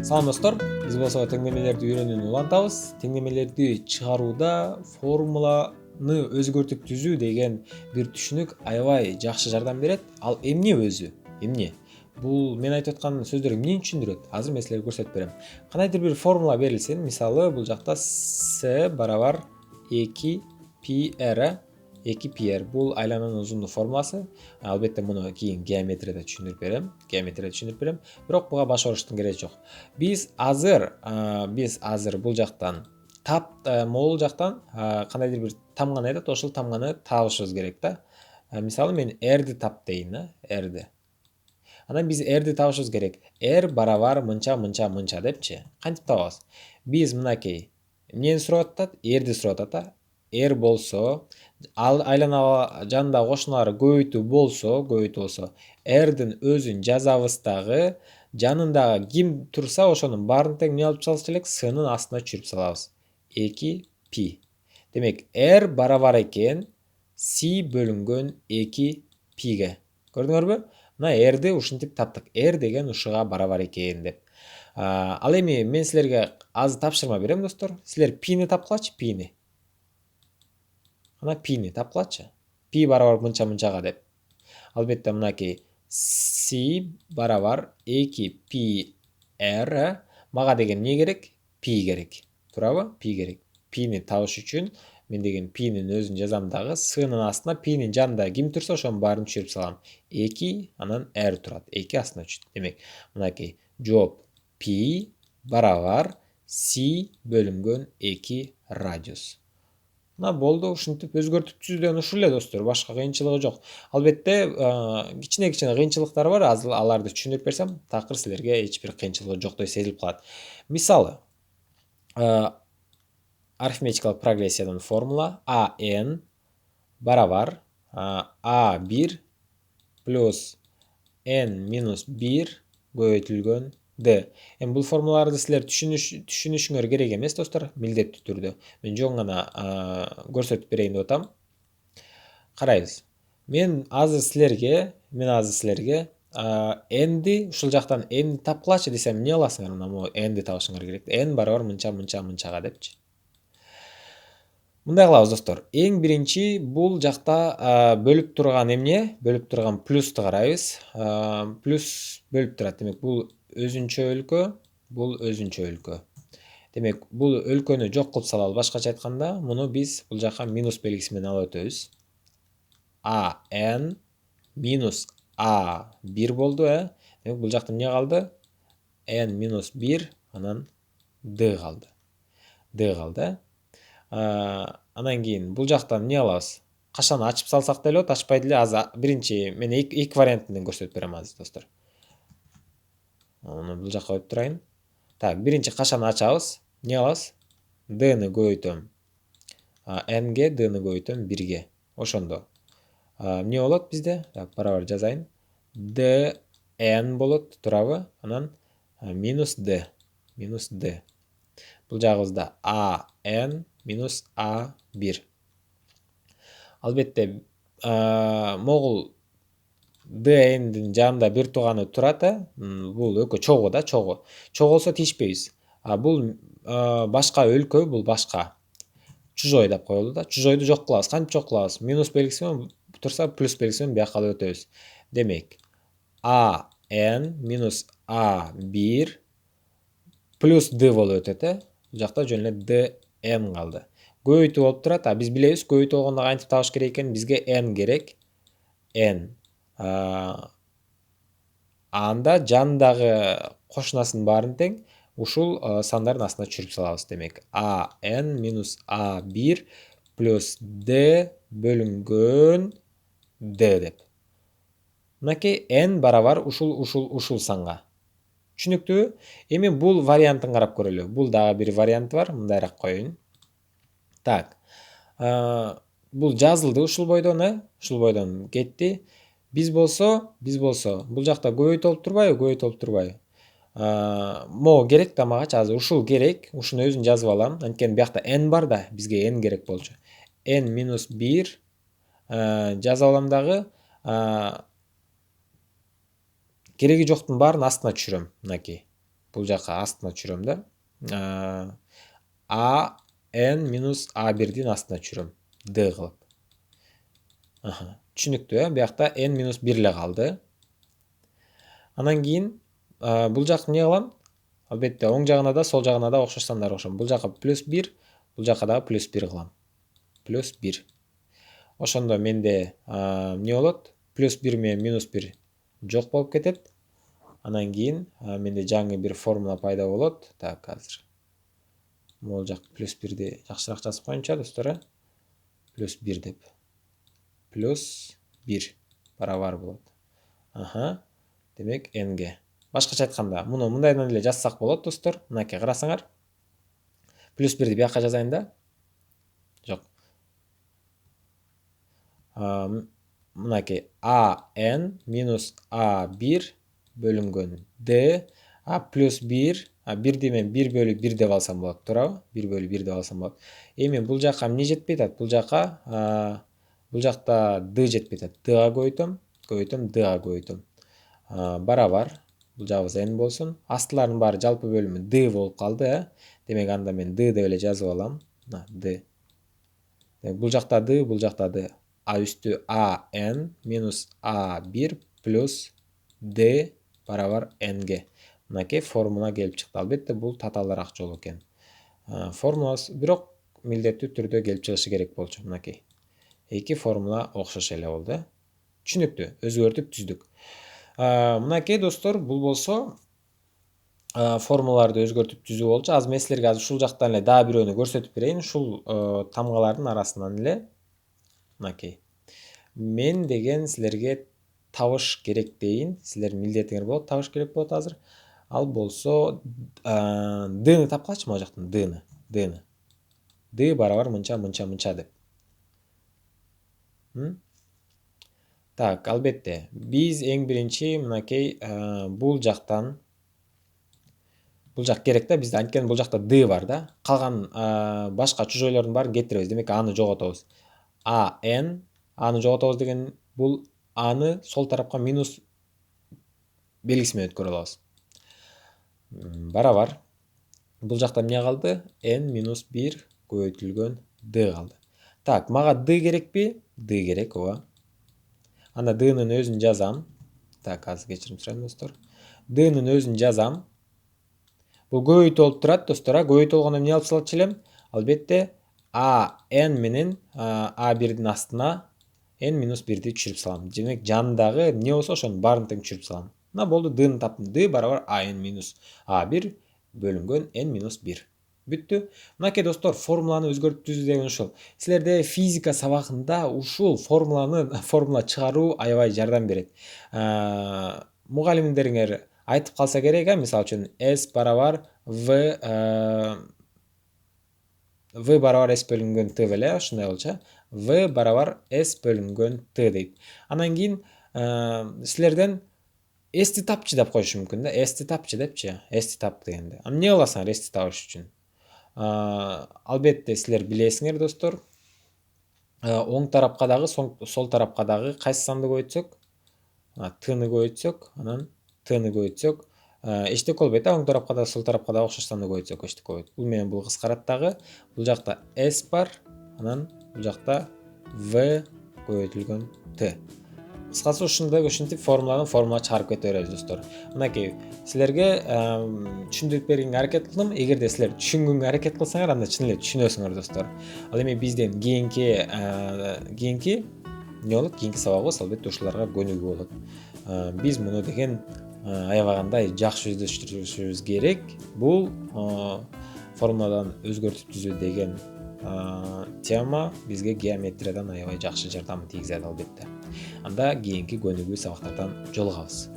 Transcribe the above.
Салам достор, биз болсо теңдемелерди үйрөнүүнү улантабыз. Теңдемелерди чыгарууда формуланы өзгөртүп түзүү деген бир түшүнүк аябай жакшы жардам берет. Ал эмне өзү? Эмне? Бул мен айтып аткан сөздөр эмнени түшүндүрөт? Азыр мен силерге көрсөтүп берем. Кандайдыр бир формула берилсин, мисалы бул жакта с барабар 2πr 2πr бул айлананын узундук формуласы. Албетте муну кийин геометрияда түшүндүрүп берем. Бирок буга баш оруштун кереги жок. Биз азыр бул жактан могул жактан кандайдыр бир тамганы айтат, ошол тамганы табышыбыз керек да. Мисалы мен r'ди тап дейин, r'ди. Анан биз r'ди табышыбыз керек. R барабар мынча депчи. Кантип табабыз? Биз мынакей эмнени сурап атат? R'ди сурап атат. R болсо, айлана жанында кошуналары көбөйтүү болсо, R'дин өзүн жазабыз дагы, жанындагы ким турса ошонун баарын тең эмне алып салыш элек? S'нын астына түшүрүп салабыз. 2π. Демек, R барабар экен C бөлүнгөн 2πге. Көрдүңөрбү? Мына R'ди ушинтип таптык. R деген ушуга барабар экен деп. Ал эми мен силерге азыр тапшырма берем, достор. Силер πни тапкылачы, πни. Ана πни тапкылачы. Π барабар мынчага деп. Албетте мынакей C барабар 2πr. Мага деген эмне керек? Π керек. Туурабы? Π керек. Πни табыш үчүн мен деген πнин өзүн жазам дагы, S'нын астына πнин жанында ким турса ошонун баарын түшүрүп салам. 2 анан r турат. 2 астына түшүт. Демек, мынакей жооп π барабар C бөлүнгөн 2 радиус. Мына болду, ушинтип өзгөртүп түзүүдөн ушул эле достор, башка кыйынчылыгы жок. Албетте, кичине кыйынчылыктар бар, аларды түшүндүрүп берсем, такыр силерге эч бир кыйынчылыгы жоктой сезилип калат. Мисалы, арифметикалык прогрессиядан формула AN барабар A1 плюс N минус 1 көбөйтүлгөн D. Эми бул формулаларды силер түшүнүшүңөр керек эмес, достор, милдеттүү түрдө. Мен жөн гана көрсөтүп берейин деп атам. Карайбыз. Мен азыр силерге N'ди ушул жактан N'ди тапкылачы десем, эмне аласыңар? Мына могу N'ди табышыңар керек. N барабар мынчага депчи. Мындай кылабыз, достор. Эң биринчи бул жакта бөлүп турган эмне? Бөлүп турган плюсту карайбыз. Плюс бөлүп турат. Демек, бул өзүнчө өлкө, бул өзүнчө өлкө. Демек, бул өлкөнү жок кылып салалы. Башкача айтканда, муну биз бул жака минус белгиси менен алып өтөбүз. AN минус A1 болду, Демек, бул жакта эмне калды? N минус 1, анан D калды. Анан кийин бул жактан эмне алабыз? Кашаны ачып салсак деле болот, ачпай деле. Азыр биринчи мен эки вариантын көрсөтүп берем азыр, достор. Муну бул жакка коюп турайын. Так, биринчи кашаны ачабыз. Эмне алабыз? D-ны көбөйтөм N-ге, D-ны көбөйтөм 1-ге. Ошондо эмне болот бизде? Так, барабар жазайын. DN болот, туурабы? Анан минус D. Бул жагыбызда AN минус A1. Албетте, могул DN'дин жанында бир тууганы турат, бул экөө чогуу да, чогуу. Чогуу болсо тийишпейбиз. Бул башка өлкө, бул башка. Чужой деп коелу да. Чужойду жок кылабыз. Кантип жок кылабыз? Минус белгиси менен турса, плюс белгиси менен бияка алып өтөбүз. Демек, AN минус A1 плюс D болуп өтөт, Бул жакта жөн эле DN калды. Көбөйтүү болуп турат. Биз билебиз, көбөйтүү болгондо кантип табыш керек экен? Бизге N керек. N. Анда жандагы кошунасын баарын тең ушул сандардын астына түшүрүп салабыз. Демек, AN минус A1 плюс D бөлүнгөн D деп. Мынакей N барабар ушул санга. Түшүнүктүүбү? Эми бул вариантын карап көрөлү. Бул дагы бир варианты бар. Мындайраак коеюн. Так. Бул жазылды ушул бойдон кетти. Биз болсо бул жакта көбөйтүү болуп турбайбы? Могу керек да магачы, азыр ушул керек. Ушуну өзүн жазып алам. Анткени биякта n бар да, бизге n керек болчу. N минус 1 жазып алам дагы кереги жоктун баарын астына түшүрөм. Мынакей. Бул жака астына түшүрөм да. А n минус A1'дин астына түшүрөм. D кылып. Түшүнүктүү, биякта n минус 1 эле калды. Анан кийин бул жакты эмне кылам? Албетте оң жагына да, сол жагына да окшош сандар кошом. Бул жака плюс 1, бул жака дагы плюс 1 кылам. Плюс 1. Ошондо менде эмне болот? Плюс 1 менен минус 1 жок болуп кетет. Анан кийин менде жаңы бир формула пайда болот. Так, азыр могул жак плюс 1-ди жакшыраак жазып коеюнчу достор. Плюс 1 деп. Плюс 1 барабар болот. Демек n-ге. Башкача айтканда, муну мындайдан эле жазсак болот, достор. Мынакей карасаңар. Плюс 1-ди бияка жазайын да. Жок. Мынакей an минус a1 бөлүнгөн d, плюс 1, 1-ди мен 1 бөлү 1 деп алсам болот, туурабы? 1 бөлү 1 деп алсам болот. Эми бул жака эмне жетпей атат? Бул жакта d жетпей атат. d-га көбөйтөм, d-га көбөйтөм. Барабар. Бул жагыбыз n болсун. Астылардын баары жалпы бөлүмү d болуп калды, Демек анда мен d деп эле жазып алам. D. Бул жакта d, бул жакта d. А үстү an минус a1 плюс d барабар n-ге. Мынакей формула келип чыкты. Албетте бул татаалыраак жол экен. Формуласы бирок милдеттүү түрдө келип чыгышы керек болчу. Мынакей. Эки формула окшош эле болду. Түшүнүктүү, өзгөртүп түздүк. Мынакей достор, бул болсо формулаларды өзгөртүп түзүү болчу. Азыр мен силерге ушул жактан эле дагы бирөөнү көрсөтүп берейин. Ушул тамгалардын арасынан эле мынакей. Мен деген силерге табыш керек дейин. Силер милдетиңер болот, табыш керек болот азыр. Ал болсо d-ны тапкылачы могу жактан d-ны. d барабар мынча деп. Так, албетте, биз эң биринчи мынакей бул жактан керек да, бизде анткени бул жакта d бар да. Калган башка чужойлордун баарын кетиребиз. Демек аны жоготобуз. аны жоготобуз деген бул аны сол тарапка минус белгиси менен өткөрө алабыз. Барабар. Бул жакта эмне калды? n минус 1 көбөйтүлгөн d калды. Так, мага d керекпи? d керек, ооба. Анда d-нын өзүн жазам. Так, азыр кечирим сурайм, достор. d-нын өзүн жазам. Бул көбөйтүү болуп турат, достор. Көбөйтүү болгондо эмне алып салчу элем? Албетте, n менен a1-дин астына n минус 1-ди түшүрүп салам. Демек, жанындагы эмне болсо ошонун баарын тең түшүрүп салам. Мына болду, d-ны таптым. d барабар n минус a1 бөлүнгөн n минус 1. Бүттү. Мынакей достор, формуланы өзгөртүп түзүү деген ушул. Силерде физика сабагында ушул формула чыгаруу аябай жардам берет. Мугалимдериңер айтып калса керек, мисалы үчүн s барабар v барабар s бөлүнгөн t беле, ушундай болчу. v барабар s бөлүнгөн t дейт. Анан кийин силерден s-ти тапчы деп коюшу мүмкүн да. S-ти тапчы депчи. S-ти тап дегенде. Эмне кыласыңар s-ти табыш үчүн? Албетте силер билесиңер, достор. Оң тарапка дагы, сол тарапка дагы кайсы санды көбөйтсөк? t-ны көбөйтсөк, анан t-ны көбөйтсөк, эчтек болбойт. Оң тарапка да, сол тарапка да окшош санды көбөйтсөк эчтек болбойт. Бул менен бул кыскарат дагы. Бул жакта s бар, анан бул жакта v көбөйтүлгөн t. Кыскасы ушинтип формула чыгарып кете беребиз, достор. Мынакей, силерге түшүндүрүп бергенге аракет кылдым. Эгерде силер түшүнгөнгө аракет кылсаңар, анда чын эле түшүнөсүңөр, достор. Ал эми бизден кийинки эмне болот? Кийинки сабагыбыз албетте ушуларга көнүгүү болот. Биз муну деген аябагандай жакшы издешибиз керек. Бул формуладан өзгөртүп түзүү деген тема бизге геометриядан аябай жакшы жардам тийгизет, албетте. Анда кийинки көнүгүү сабактардан жолугабыз.